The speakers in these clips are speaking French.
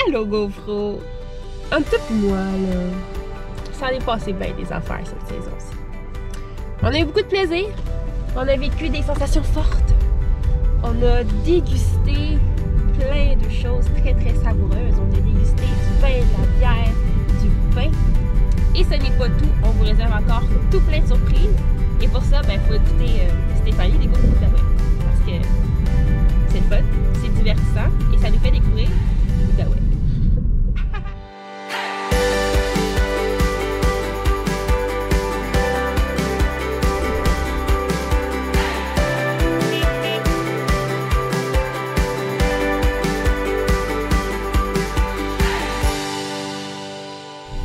Allô, GoPro! En tout moi, là, ça en est passé bien des affaires cette saison-ci. On a eu beaucoup de plaisir. On a vécu des sensations fortes. On a dégusté plein de choses très très savoureuses. On a dégusté du vin, de la bière, du pain. Et ce n'est pas tout. On vous réserve encore tout plein de surprises. Et pour ça, il faut écouter Stéphanie des Cours l'Outaouais. Parce que c'est le fun, c'est divertissant et ça nous fait découvrir l'Outaouais.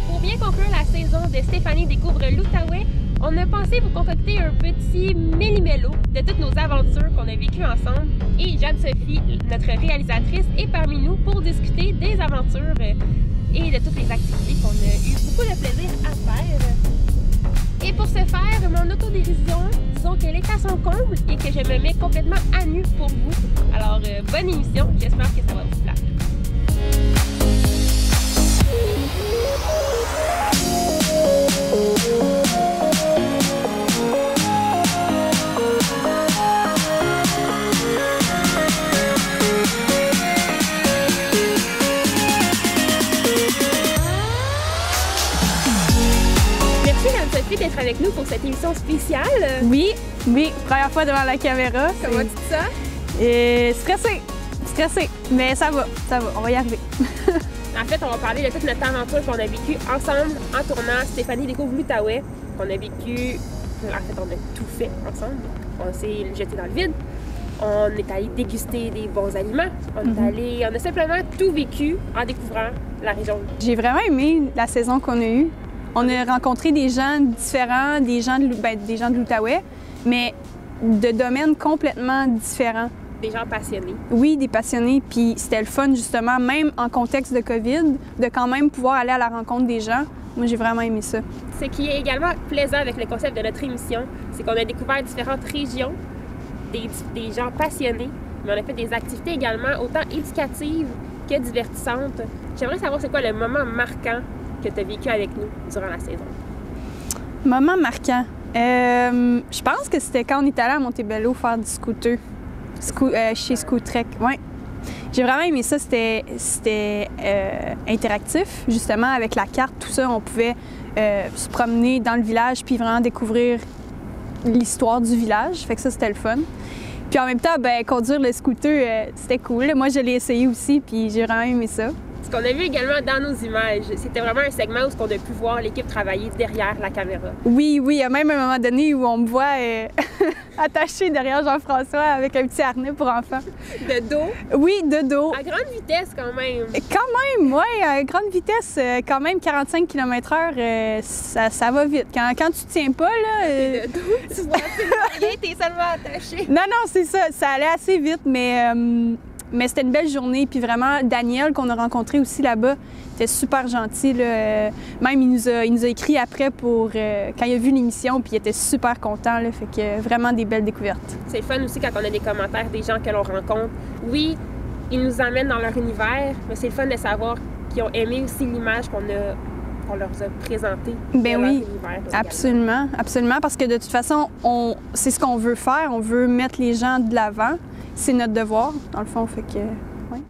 Pour bien conclure la saison de Stéphanie découvre l'Outaouais, on a pensé vous concocter un petit méli-mélo de toutes nos aventures qu'on a vécues ensemble. Et Jeanne-Sophie, notre réalisatrice, est parmi nous pour discuter des aventures et de toutes les activités qu'on a eu beaucoup de plaisir à faire. Et pour ce faire, mon autodérision, disons qu'elle est à son comble et que je me mets complètement à nu pour vous. Alors, bonne émission, j'espère que ça va vous plaire. D'être avec nous pour cette émission spéciale. Oui, première fois devant la caméra. Comment tu dis ça? Et stressé, mais ça va, on va y arriver. En fait, on va parler de toute notre aventure qu'on a vécue ensemble en tournant Stéphanie découvre l'Outaouais, qu'on a vécu, en fait, on a tout fait ensemble. On s'est jeté dans le vide, on est allé déguster des bons aliments, on a simplement tout vécu en découvrant la région. J'ai vraiment aimé la saison qu'on a eue. On a rencontré des gens différents, des gens de l'Outaouais, mais de domaines complètement différents. Des gens passionnés. Oui, des passionnés, puis c'était le fun justement, même en contexte de COVID, de quand même pouvoir aller à la rencontre des gens. Moi, j'ai vraiment aimé ça. Ce qui est également plaisant avec le concept de notre émission, c'est qu'on a découvert différentes régions, des gens passionnés, mais on a fait des activités également autant éducatives que divertissantes. J'aimerais savoir c'est quoi le moment marquant que tu as vécu avec nous durant la saison? Moment marquant. Je pense que c'était quand on est allé à Montebello faire du scooter. Chez Scootrek. Ouais. J'ai vraiment aimé ça. C'était interactif, justement, avec la carte, tout ça. On pouvait se promener dans le village puis vraiment découvrir l'histoire du village. Fait que ça, c'était le fun. Puis en même temps, conduire le scooter, c'était cool. Moi, je l'ai essayé aussi, puis j'ai vraiment aimé ça. Ce qu'on a vu également dans nos images, c'était vraiment un segment où on a pu voir l'équipe travailler derrière la caméra. Oui, il y a même un moment donné où on me voit attachée derrière Jean-François avec un petit harnais pour enfants. De dos? Oui, de dos. À grande vitesse quand même. Quand même, oui, à grande vitesse, quand même 45 km/h, ça va vite. Quand tu tiens pas, là... De dos, tu vois rien, t'es seulement attaché. Non, c'est ça, ça allait assez vite, mais c'était une belle journée. Puis vraiment, Daniel, qu'on a rencontré aussi là-bas, était super gentil. Là. Même, il nous a écrit après pour quand il a vu l'émission, puis il était super content. Là. Fait que vraiment des belles découvertes. C'est le fun aussi quand on a des commentaires des gens que l'on rencontre. Oui, ils nous emmènent dans leur univers, mais c'est le fun de savoir qu'ils ont aimé aussi l'image qu'on leur a présentée. Ben oui, absolument, parce que de toute façon, c'est ce qu'on veut faire. On veut mettre les gens de l'avant. C'est notre devoir, dans le fond, fait que... Ouais.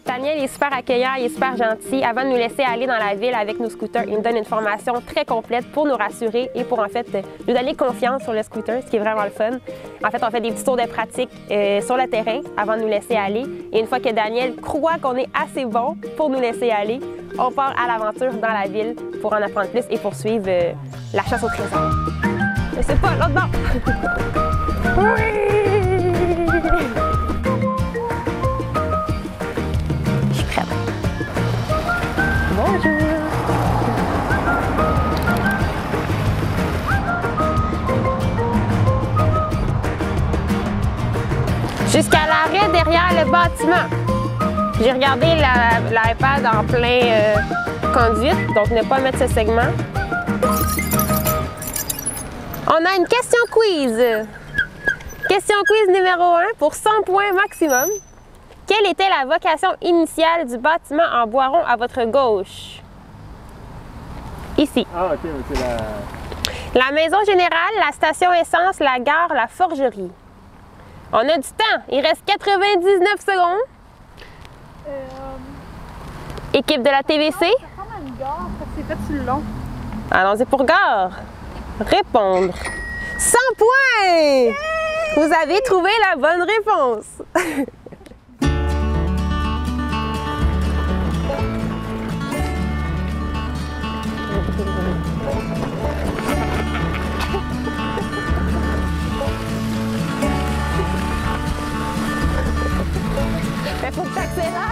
Daniel est super accueillant, il est super gentil. Avant de nous laisser aller dans la ville avec nos scooters, il nous donne une formation très complète pour nous rassurer et pour en fait nous donner confiance sur le scooter, ce qui est vraiment le fun. En fait, on fait des petits tours de pratique sur le terrain avant de nous laisser aller. Et une fois que Daniel croit qu'on est assez bon pour nous laisser aller, on part à l'aventure dans la ville pour en apprendre plus et poursuivre la chasse au trésor. Je sais pas, l'autre bord! Oui! Je suis prête. Bonjour! Jusqu'à l'arrêt derrière le bâtiment. J'ai regardé l'iPad en plein conduite, donc ne pas mettre ce segment. On a une question quiz. Question quiz numéro 1 pour 100 points maximum. Quelle était la vocation initiale du bâtiment en bois rond à votre gauche? Ici. Ah, ok, c'est La maison générale, la station essence, la gare, la forgerie. On a du temps. Il reste 99 secondes. Équipe de la TVC. Ça ressemble à une gare, parce que c'est fait sur le long. Allons-y pour gare. Répondre. 100 points! Yeah! Vous avez trouvé la bonne réponse. Il faut que tu accélères.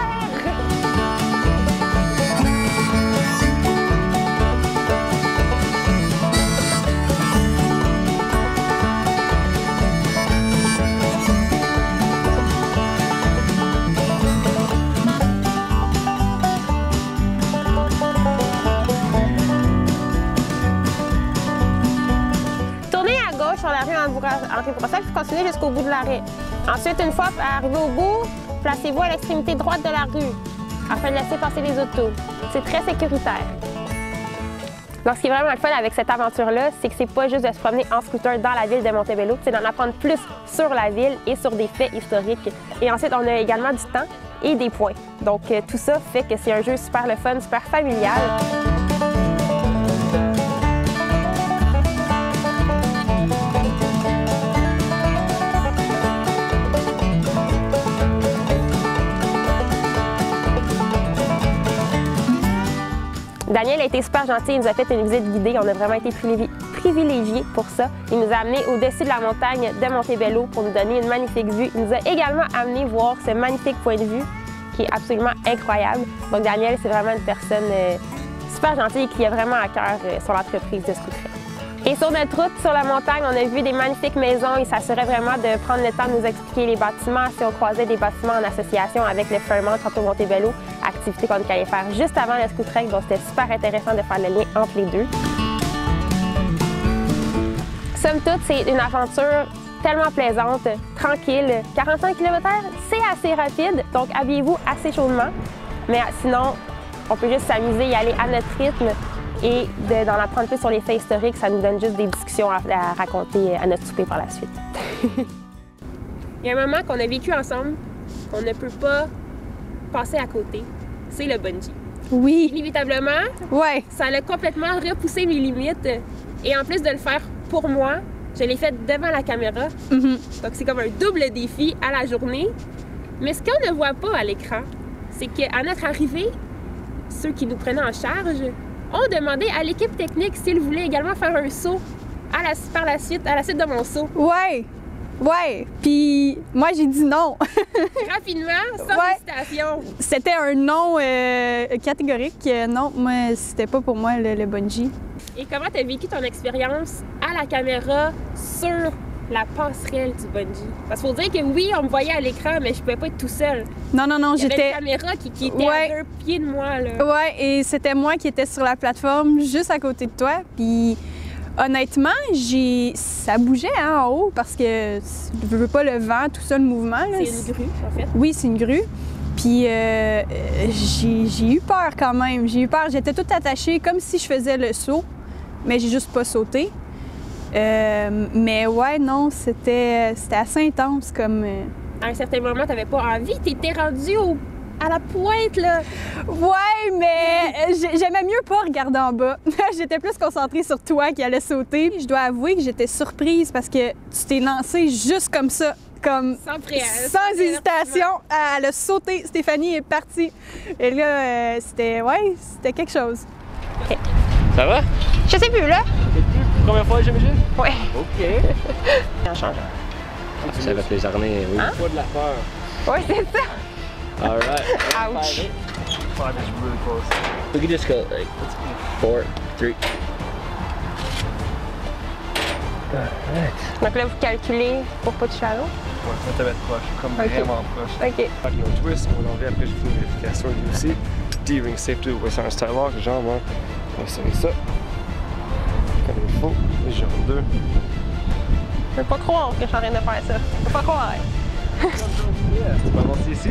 Sur la rue Henri Bourassa, puis continuez jusqu'au bout de l'arrêt. Ensuite, une fois arrivé au bout, placez-vous à l'extrémité droite de la rue afin de laisser passer les autos. C'est très sécuritaire. Donc, ce qui est vraiment le fun avec cette aventure-là, c'est que c'est pas juste de se promener en scooter dans la ville de Montebello, c'est d'en apprendre plus sur la ville et sur des faits historiques. Et ensuite, on a également du temps et des points. Donc, tout ça fait que c'est un jeu super le fun, super familial. Daniel a été super gentil, il nous a fait une visite guidée, on a vraiment été privilégiés pour ça. Il nous a amenés au-dessus de la montagne de Montebello pour nous donner une magnifique vue. Il nous a également amené voir ce magnifique point de vue qui est absolument incroyable. Donc Daniel, c'est vraiment une personne super gentille qui a vraiment à cœur son entreprise de scooter. Et sur notre route sur la montagne, on a vu des magnifiques maisons. Il s'assurait vraiment de prendre le temps de nous expliquer les bâtiments. Si on croisait des bâtiments en association avec le Fairmont Château Montebello, activité qu'on allait faire juste avant le Scoot Trek, donc c'était super intéressant de faire le lien entre les deux. Somme toute, c'est une aventure tellement plaisante, tranquille. 45 km/h, c'est assez rapide, donc habillez-vous assez chaudement. Mais sinon, on peut juste s'amuser, y aller à notre rythme. Et d'en apprendre plus sur les faits historiques, ça nous donne juste des discussions à raconter à notre souper par la suite. Il y a un moment qu'on a vécu ensemble, qu'on ne peut pas passer à côté, c'est le bungee. Oui. Inévitablement, ouais. Ça a complètement repoussé mes limites. Et en plus de le faire pour moi, je l'ai fait devant la caméra. Mm-hmm. Donc c'est comme un double défi à la journée. Mais ce qu'on ne voit pas à l'écran, c'est qu'à notre arrivée, ceux qui nous prenaient en charge ont demandé à l'équipe technique s'ils voulaient également faire un saut par la suite de mon saut. Ouais, ouais. Puis moi, j'ai dit non. Rapidement, sans hésitation. C'était un non catégorique. Non, moi, c'était pas pour moi le bungee. Et comment tu as vécu ton expérience à la caméra sur la passerelle du bungee? Parce qu'il faut dire que oui, on me voyait à l'écran, mais je pouvais pas être tout seul. Non, non, non, j'étais... Il y avait une caméra qui était à 2 pieds de moi, là. Ouais, et c'était moi qui étais sur la plateforme juste à côté de toi. Puis honnêtement, ça bougeait hein, en haut parce que je veux pas le vent, tout ça, le mouvement. C'est une grue, en fait. Oui, c'est une grue. Puis j'ai eu peur quand même. J'ai eu peur. J'étais toute attachée comme si je faisais le saut, mais j'ai juste pas sauté. Mais ouais, non, c'était assez intense comme... À un certain moment, t'avais pas envie, t'étais rendu à la pointe, là. Ouais, mais j'aimais mieux pas regarder en bas. J'étais plus concentrée sur toi qui allais sauter. Je dois avouer que j'étais surprise parce que tu t'es lancée juste comme ça, comme sans hésitation. Elle a sauté. Stéphanie est partie. Et là, c'était quelque chose. Okay. Ça va? Je sais plus, là. Première fois à GMG? Ouais. OK. En changeant. C'est avec les harnais, oui. Pas de la peur. Ouais, c'est ça. All right. Ouch. 5 is really close. We can just go like 4, 3. Alright. Donc là, vous calculez pour pas toucher à l'eau? Ouais, ça va être proche, comme vraiment proche. OK. Nos twists, on en vient après, je fais une vérification lui aussi. D-ring safety, on va faire un style lock, genre, on va serrer ça. Comme il faut. Jour 2. Je peux pas croire que je suis en train de faire ça. Je peux pas croire. Tu peux avancer ici?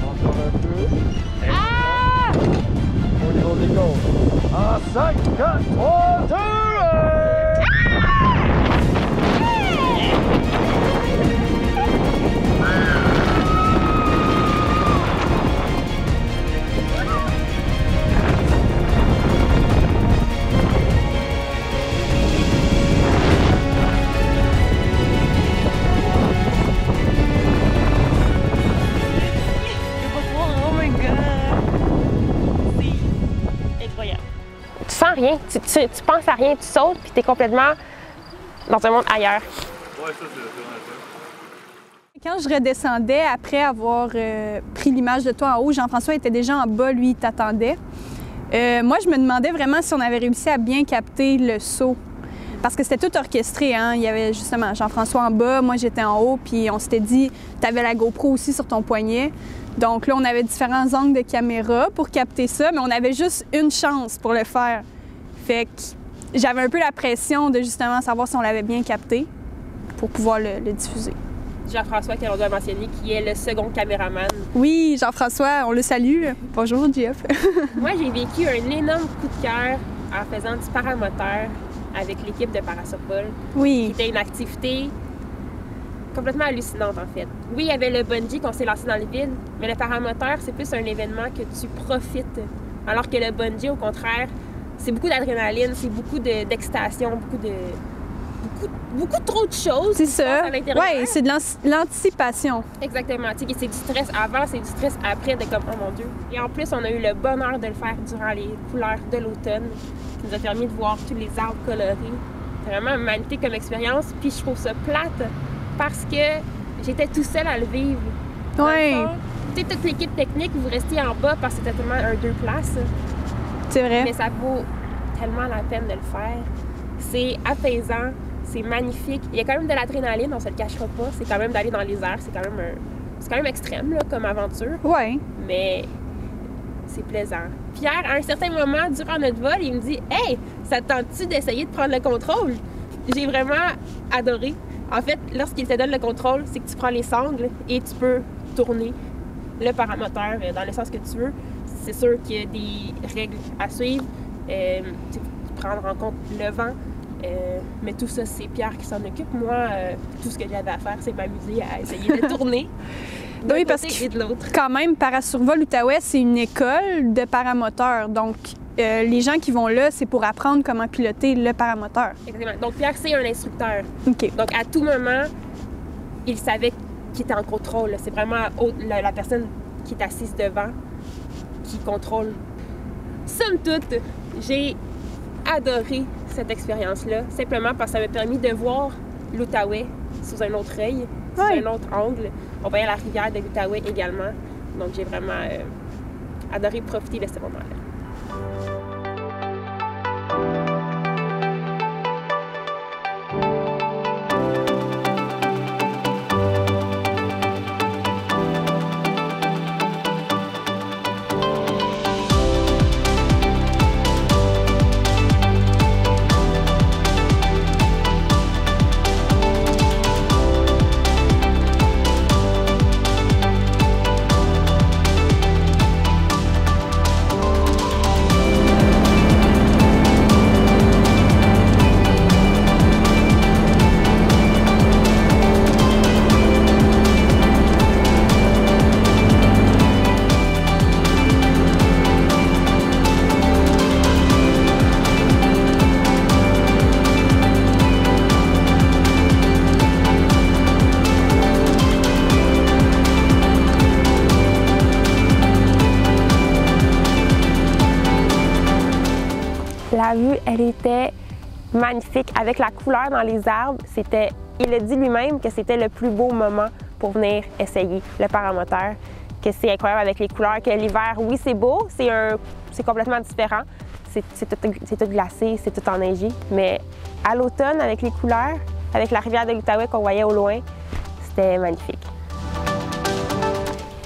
Encore un peu. Ah! Au niveau des côtes. En 5, 4, 3, 2, 1! Tu sens rien, tu penses à rien, tu sautes, puis tu es complètement dans un monde ailleurs. Ouais, ça, c'est vraiment ça. Quand je redescendais, après avoir pris l'image de toi en haut, Jean-François était déjà en bas, lui, il t'attendait. Moi, je me demandais vraiment si on avait réussi à bien capter le saut. Parce que c'était tout orchestré, hein? Il y avait justement Jean-François en bas, moi j'étais en haut, puis on s'était dit, tu avais la GoPro aussi sur ton poignet. Donc là, on avait différents angles de caméra pour capter ça, mais on avait juste une chance pour le faire. Fait que j'avais un peu la pression de justement savoir si on l'avait bien capté pour pouvoir le diffuser. Jean-François, que l'on doit mentionner, qui est le second caméraman. Oui, Jean-François, on le salue. Bonjour, Jeff. Moi, j'ai vécu un énorme coup de cœur en faisant du paramoteur avec l'équipe de Parasurvol. Oui. Qui était une activité complètement hallucinante, en fait. Oui, il y avait le bungee qu'on s'est lancé dans le vide, mais le paramoteur, c'est plus un événement que tu profites. Alors que le bungee, au contraire, c'est beaucoup d'adrénaline, c'est beaucoup d'excitation, beaucoup trop de choses. C'est ça. Oui, c'est de l'anticipation. Exactement. Tu sais, c'est du stress avant, c'est du stress après, de comme, oh mon Dieu. Et en plus, on a eu le bonheur de le faire durant les couleurs de l'automne, qui nous a permis de voir tous les arbres colorés. C'est vraiment magnifique comme expérience. Puis je trouve ça plate parce que j'étais tout seul à le vivre. Oui. Tu sais, toute l'équipe technique, vous restiez en bas parce que c'était tellement un 2 places. C'est vrai. Mais ça vaut tellement la peine de le faire. C'est apaisant, c'est magnifique. Il y a quand même de l'adrénaline, on se le cachera pas. C'est quand même d'aller dans les airs, c'est quand même extrême là, comme aventure. Oui. Mais c'est plaisant. Pierre, à un certain moment, durant notre vol, il me dit « Hey, ça te tente-tu d'essayer de prendre le contrôle? » J'ai vraiment adoré. En fait, lorsqu'il te donne le contrôle, c'est que tu prends les sangles et tu peux tourner le paramoteur dans le sens que tu veux. C'est sûr qu'il y a des règles à suivre. Prendre en compte le vent. Mais tout ça, c'est Pierre qui s'en occupe. Moi, tout ce que j'avais à faire, c'est m'amuser à essayer de tourner. Oui, parce que quand même, Parasurvol Outaouais, c'est une école de paramoteurs. Donc, les gens qui vont là, c'est pour apprendre comment piloter le paramoteur. Exactement. Donc, Pierre, c'est un instructeur. OK. Donc, à tout moment, il savait qu'il était en contrôle. C'est vraiment la personne qui est assise devant qui contrôle. Somme toute, j'ai adoré cette expérience-là, simplement parce que ça m'a permis de voir l'Outaouais sous un autre œil, sous un autre angle. On voyait la rivière de l'Outaouais également. Donc, j'ai vraiment adoré profiter de ce moment-là. La vue, elle était magnifique. Avec la couleur dans les arbres, il a dit lui-même que c'était le plus beau moment pour venir essayer le paramoteur, que c'est incroyable avec les couleurs, que l'hiver, oui, c'est beau, c'est complètement différent. C'est tout glacé, c'est tout enneigé, mais à l'automne, avec les couleurs, avec la rivière de l'Outaouais qu'on voyait au loin, c'était magnifique.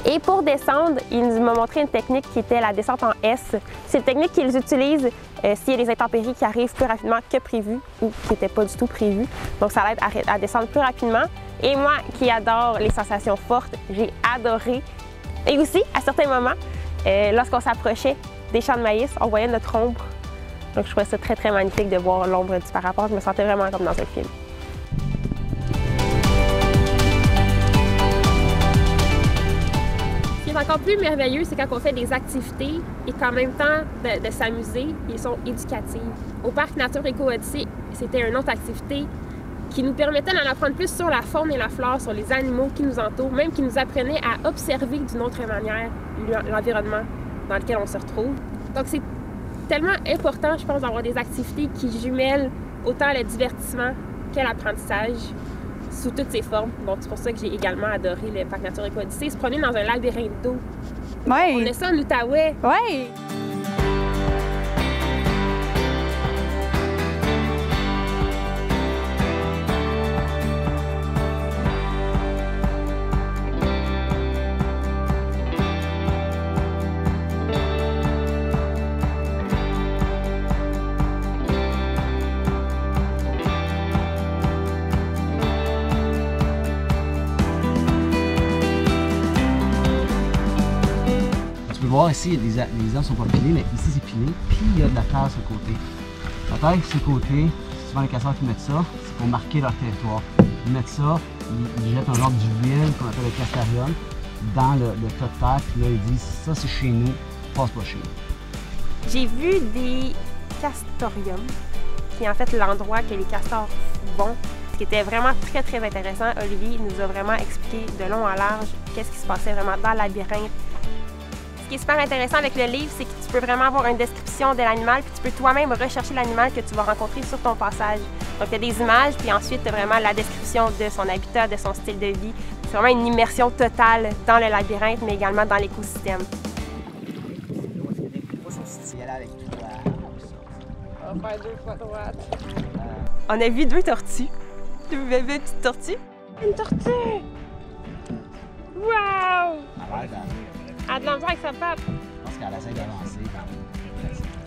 Et pour descendre, il m'a montré une technique qui était la descente en S. C'est une technique qu'ils utilisent s'il y a des intempéries qui arrivent plus rapidement que prévu ou qui n'étaient pas du tout prévues. Donc ça l'aide à descendre plus rapidement. Et moi qui adore les sensations fortes, j'ai adoré. Et aussi, à certains moments, lorsqu'on s'approchait des champs de maïs, on voyait notre ombre. Donc je trouvais ça très, très magnifique de voir l'ombre du parapente. Je me sentais vraiment comme dans un film. Ce qui est encore plus merveilleux, c'est quand on fait des activités et qu'en même temps de s'amuser, ils sont éducatives. Au Parc Nature Éco-Odyssée, c'était une autre activité qui nous permettait d'en apprendre plus sur la faune et la flore, sur les animaux qui nous entourent, même qui nous apprenait à observer d'une autre manière l'environnement dans lequel on se retrouve. Donc c'est tellement important, je pense, d'avoir des activités qui jumellent autant le divertissement que l'apprentissage sous toutes ses formes. Donc c'est pour ça que j'ai également adoré le Parc Nature Éco-Odyssée, se promener dans un labyrinthe d'eau. Ouais. On a ça en Outaouais. Ouais. Tu peux voir ici, les arbres ne sont pas pilés, mais ici c'est pilé, puis il y a de la terre sur le côté. La terre sur le côté, c'est souvent les casseurs qui mettent ça, c'est pour marquer leur territoire. Ils mettent ça, ils jettent un genre d'huile qu'on appelle le castarium dans le tas de terre, puis là ils disent ça c'est chez nous, passe pas chez nous. J'ai vu des castoriums, qui est en fait l'endroit que les castors vont, ce qui était vraiment très, très intéressant. Olivier nous a vraiment expliqué de long en large qu'est-ce qui se passait vraiment dans le labyrinthe. Ce qui est super intéressant avec le livre, c'est que tu peux vraiment avoir une description de l'animal, puis tu peux toi-même rechercher l'animal que tu vas rencontrer sur ton passage. Donc, tu as des images, puis ensuite, tu as vraiment la description de son habitat, de son style de vie. C'est vraiment une immersion totale dans le labyrinthe, mais également dans l'écosystème. On va faire 2 fois droite. On a vu 2 tortues. 2 bébés petites tortues. Une tortue! Wow! Elle a de l'envers avec sa patte. Je pense qu'elle essaie d'avancer.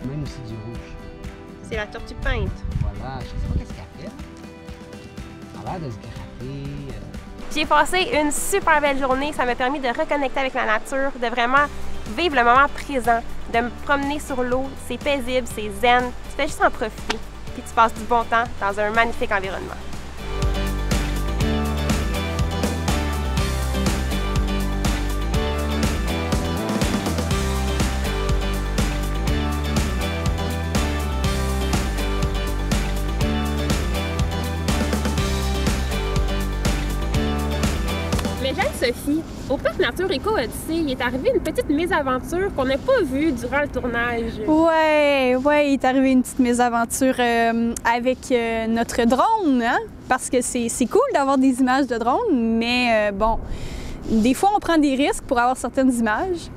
Même aussi du rouge. C'est la tortue peinte. Voilà, je sais pas qu'est-ce qu'elle fait. Elle a l'air de se gratter. J'ai passé une super belle journée. Ça m'a permis de reconnecter avec la nature, de vraiment vivre le moment présent, de me promener sur l'eau. C'est paisible, c'est zen. Tu fais juste en profiter. Puis tu passes du bon temps dans un magnifique environnement. Mais Jeanne-Sophie, au Parc Nature Éco-Odyssée, il est arrivé une petite mésaventure qu'on n'a pas vue durant le tournage. Ouais, il est arrivé une petite mésaventure avec notre drone, hein? Parce que c'est cool d'avoir des images de drone, mais bon, des fois on prend des risques pour avoir certaines images.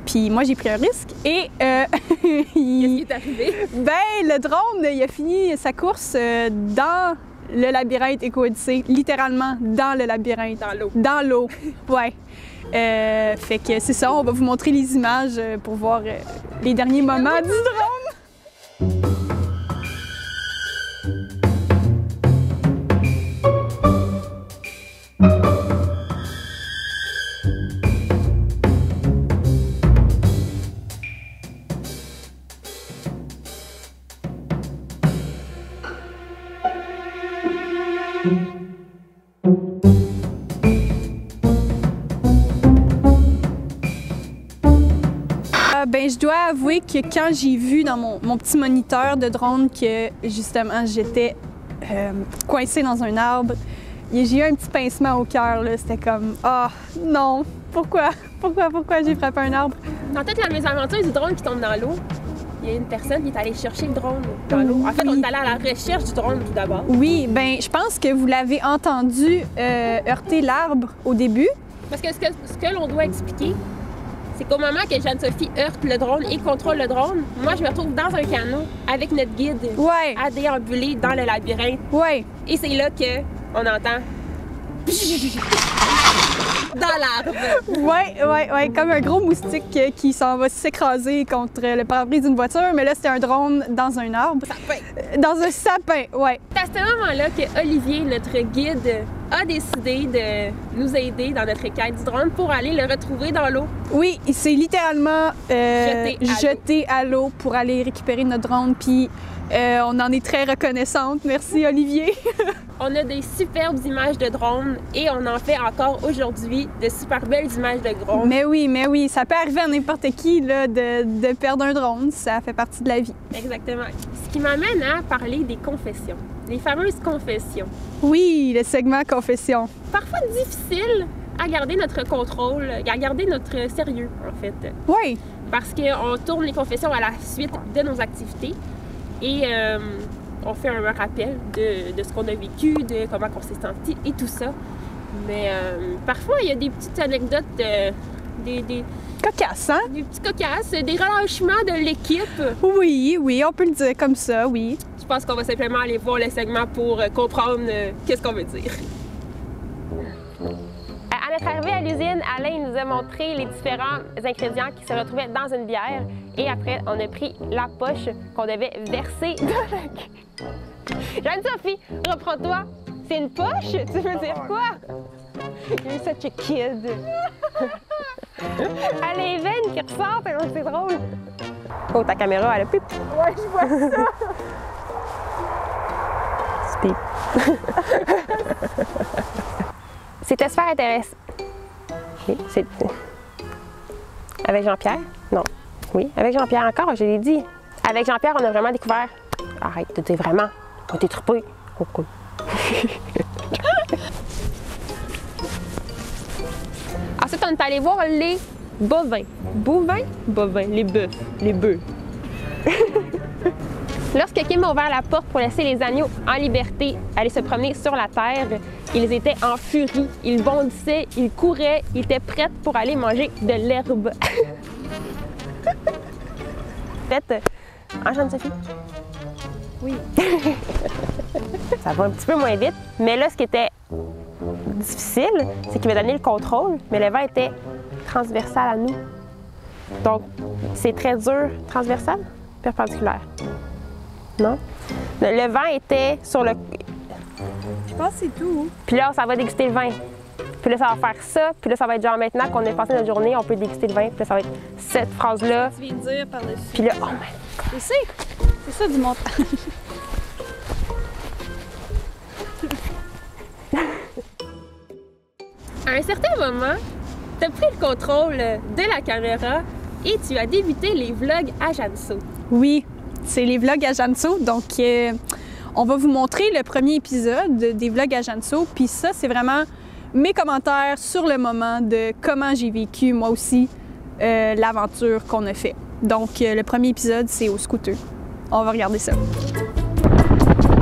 Puis moi j'ai pris un risque et Qu'est-ce qui est arrivé? Ben le drone, il a fini sa course dans le labyrinthe Éco-Odyssée, littéralement dans le labyrinthe. Dans l'eau. Dans l'eau, ouais. Fait que c'est ça, on va vous montrer les images pour voir les derniers moments du drone. Ben, je dois avouer que quand j'ai vu dans mon petit moniteur de drone que justement j'étais coincée dans un arbre, j'ai eu un petit pincement au cœur. C'était comme « Ah, oh, non! Pourquoi j'ai frappé un arbre? » Dans toute la mésaventure du drone qui tombe dans l'eau, il y a une personne qui est allée chercher le drone dans l'eau. En fait, on est allé à la recherche du drone tout d'abord. Oui, ben je pense que vous l'avez entendu heurter l'arbre au début. Parce que ce que l'on doit expliquer, c'est qu'au moment que Jeanne-Sophie heurte le drone et contrôle le drone, moi je me retrouve dans un canot avec notre guide à déambuler dans le labyrinthe. Ouais. Et c'est là qu'on entend dans l'arbre. Ouais, comme un gros moustique qui s'en va s'écraser contre le pare-brise d'une voiture, mais là, c'était un drone dans un arbre. Sapin. Dans un sapin, ouais. C'est à ce moment-là que Olivier, notre guide, a décidé de nous aider dans notre quête du drone pour aller le retrouver dans l'eau. Oui, il s'est littéralement Jeté à l'eau pour aller récupérer notre drone, puis on en est très reconnaissante. Merci, Olivier. On a des superbes images de drone et on en fait encore aujourd'hui de super belles images de drone. Mais oui, ça peut arriver à n'importe qui là, de perdre un drone, ça fait partie de la vie. Exactement. Ce qui m'amène à parler des confessions, les fameuses confessions. Oui, le segment confession. Parfois difficile à garder notre contrôle, à garder notre sérieux en fait. Oui. Parce qu'on tourne les confessions à la suite de nos activités et on fait un rappel de ce qu'on a vécu, de comment on s'est senti et tout ça. Mais parfois, il y a des petites anecdotes, des Cocasse, hein? des petits cocasses, des relâchements de l'équipe. Oui, on peut le dire comme ça, oui. Je pense qu'on va simplement aller voir le segment pour comprendre qu'est-ce qu'on veut dire. À notre arrivée à l'usine, Alain nous a montré les différents ingrédients qui se retrouvaient dans une bière. Et après, on a pris la poche qu'on devait verser dans la... Jeanne-Sophie, reprends-toi. C'est une poche? Tu veux dire quoi? You're such a kid. Elle a les veines qui ressortent, c'est drôle. Oh, ta caméra, elle a pip. Ouais, je vois ça. C'était super intéressant. Oui, c'est... Avec Jean-Pierre? Non. Oui, avec Jean-Pierre encore, je l'ai dit. Avec Jean-Pierre, on a vraiment découvert... Arrête de dire vraiment. On était trompés. Oh, cool. Ensuite, on est allé voir les bovins. Bovins? Les bœufs. Les bœufs. Lorsque Kim a ouvert la porte pour laisser les agneaux en liberté aller se promener sur la terre, ils étaient en furie. Ils bondissaient, ils couraient, ils étaient prêts pour aller manger de l'herbe. Peut-être... Hein, Jeanne-Sophie? Oui. Ça va un petit peu moins vite. Mais là, ce qui était difficile, c'est qu'il m'a donné le contrôle, mais le vent était transversal à nous. Donc, c'est très dur. Transversal? Perpendiculaire. Non? Le vent était sur le... Je pense que c'est tout. Puis là, ça va déguster le vin. Puis là, ça va faire ça. Puis là, ça va être genre maintenant qu'on a passé notre journée, on peut déguster le vin. Puis là, ça va être cette phrase-là. Tu viens de dire par-dessus. Puis là, oh my... C'est ça du montage. À un certain moment, tu as pris le contrôle de la caméra et tu as débuté les vlogs à Jeanneau. Oui, c'est les vlogs à Jeanneau. Donc, on va vous montrer le premier épisode des vlogs à Jeanneau. Puis ça, c'est vraiment mes commentaires sur le moment de comment j'ai vécu, moi aussi, l'aventure qu'on a fait. Donc, le premier épisode, c'est au scooter. On va regarder ça.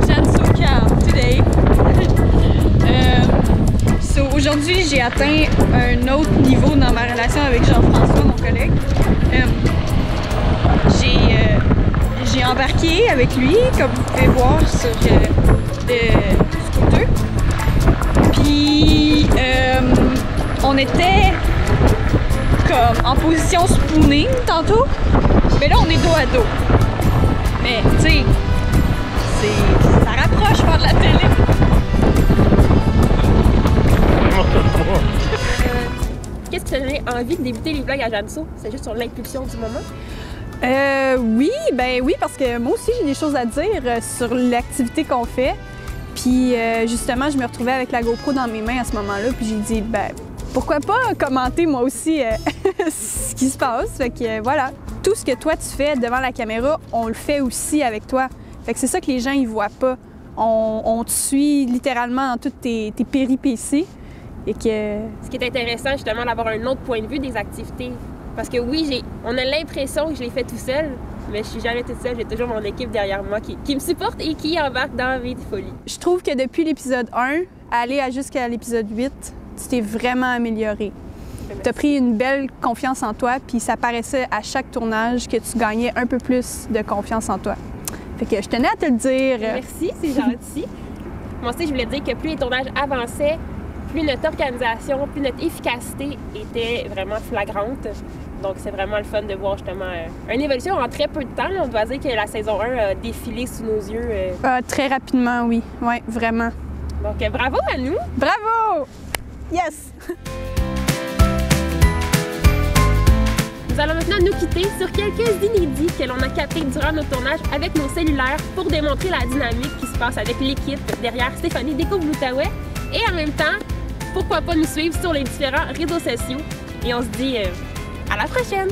Jeanneau Camp, today. Aujourd'hui, j'ai atteint un autre niveau dans ma relation avec Jean-François, mon collègue. J'ai embarqué avec lui, comme vous pouvez voir, sur le scooter. Puis, on était comme en position spooning tantôt, mais là, on est dos à dos. Mais, tu sais, ça rapproche faire de la télé. Qu'est-ce qui t'a donné envie de débuter les vlogs à Jeanneau? C'est juste sur l'impulsion du moment? Oui, parce que moi aussi, j'ai des choses à dire sur l'activité qu'on fait. Puis, justement, je me retrouvais avec la GoPro dans mes mains à ce moment-là, puis j'ai dit, pourquoi pas commenter moi aussi ce qui se passe? Fait que, voilà. Tout ce que toi, tu fais devant la caméra, on le fait aussi avec toi. Fait que c'est ça que les gens, ils voient pas. On te suit littéralement dans toutes tes péripéties. Et que... Ce qui est intéressant, justement, d'avoir un autre point de vue des activités. Parce que oui, on a l'impression que je l'ai fait tout seul, mais je suis jamais toute seule. J'ai toujours mon équipe derrière moi qui me supporte et qui embarque dans la vie de folie. Je trouve que depuis l'épisode 1, aller jusqu'à l'épisode 8, tu t'es vraiment améliorée. Tu as pris une belle confiance en toi, puis ça paraissait à chaque tournage que tu gagnais un peu plus de confiance en toi. Fait que je tenais à te le dire. Merci, c'est gentil. Moi aussi, je voulais dire que plus les tournages avançaient, plus notre organisation, plus notre efficacité était vraiment flagrante. Donc, c'est vraiment le fun de voir justement une évolution en très peu de temps. Là. On doit dire que la saison 1 a défilé sous nos yeux. Très rapidement, oui. Oui, vraiment. Donc, bravo à nous! Bravo! Yes! Nous allons maintenant nous quitter sur quelques inédits que l'on a captés durant nos tournages avec nos cellulaires pour démontrer la dynamique qui se passe avec l'équipe derrière Stéphanie découvre l'Outaouais. Et en même temps, pourquoi pas nous suivre sur les différents réseaux sociaux. Et on se dit à la prochaine!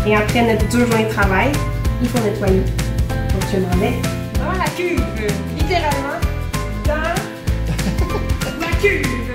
Et après notre 2 journées de travail, il faut nettoyer. Donc je m'en mets dans la cuve, littéralement dans la cuve.